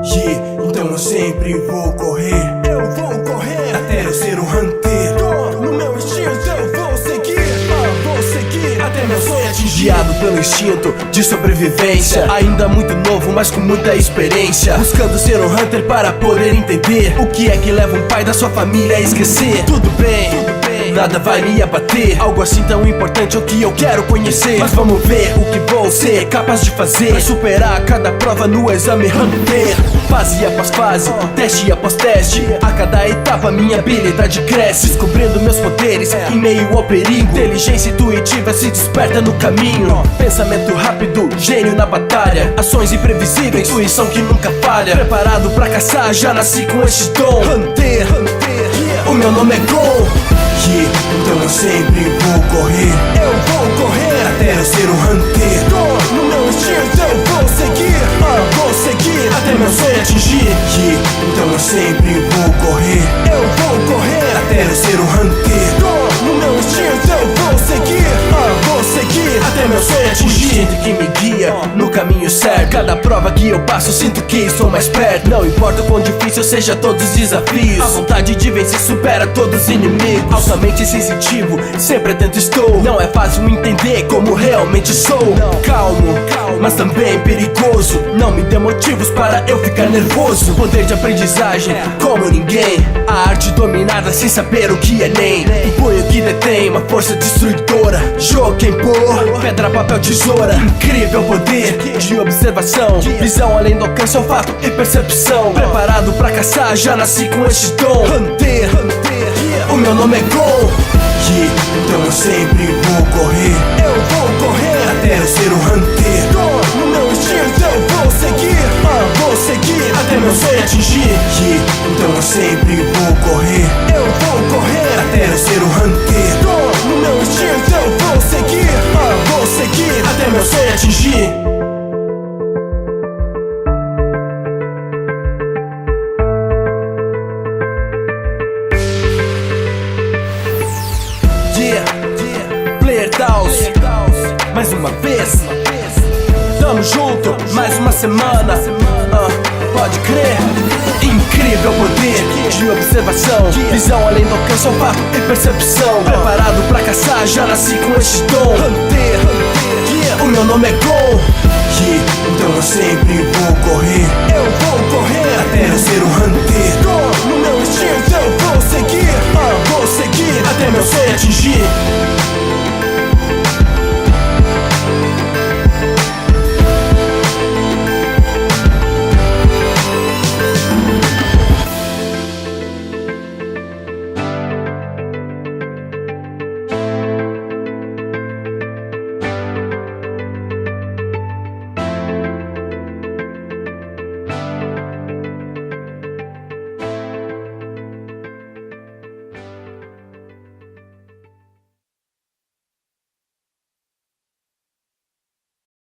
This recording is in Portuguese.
Então eu sempre vou correr. Eu vou correr até eu ser um hunter. No meu instinto eu vou seguir até meu sonho atingir. Guiado pelo instinto de sobrevivência, ainda muito novo, mas com muita experiência, buscando ser um hunter para poder entender o que é que leva um pai da sua família a esquecer. Tudo bem, nada vai me abater. Algo assim tão importante é o que eu quero conhecer. Mas vamos ver o que vou ser capaz de fazer pra superar cada prova no exame hunter. Fase após fase, teste após teste, a cada etapa minha habilidade cresce, descobrindo meus poderes em meio ao perigo. Inteligência intuitiva se desperta no caminho. Pensamento rápido, gênio na batalha, ações imprevisíveis, intuição que nunca falha. Preparado pra caçar, já nasci com este dom. Hunter, o meu nome é Gon. Então eu sempre vou correr. Eu vou correr até eu ser um hunter. No meu instinto eu vou seguir até meu sonho atingir. Então eu sempre vou correr. Eu vou correr até eu ser um hunter. No meu instinto eu vou seguir até meu sonho atingir. Sinto que me guia no caminho certo. Cada prova que eu passo sinto que estou mais perto. Não importa o quão difícil seja todos os desafios, a vontade de vencer supera todos os inimigos. Altamente sensitivo, sempre atento estou. Não é fácil entender como realmente sou. Calmo, mas também perigoso. Não me dê motivos para eu ficar nervoso. Poder de aprendizagem como ninguém, a arte dominada sem saber o que é nem. Um punho que detém uma força destruidora. Jokenpô, pedra, papel, tesoura. Incrível poder de observação, visão além do alcance, olfato e percepção. Preparado pra caçar, já nasci com este dom. Hunter, o meu nome é Gon. Então eu sempre vou correr. Eu vou correr até eu ser um hunter. No meu instinto eu vou seguir até meu sonho atingir. Então eu sempre vou correr. Eu vou correr até eu ser um hunter. No meu instinto eu vou seguir até meu sonho atingir. Player Taos, mais uma vez, tamo junto, mais uma semana. Pode crer, incrível poder de observação, visão além do alcance, olfato e percepção. Preparado pra caçar, já nasci com este dom. Hunter, o meu nome é Gon. Então eu sempre vou correr.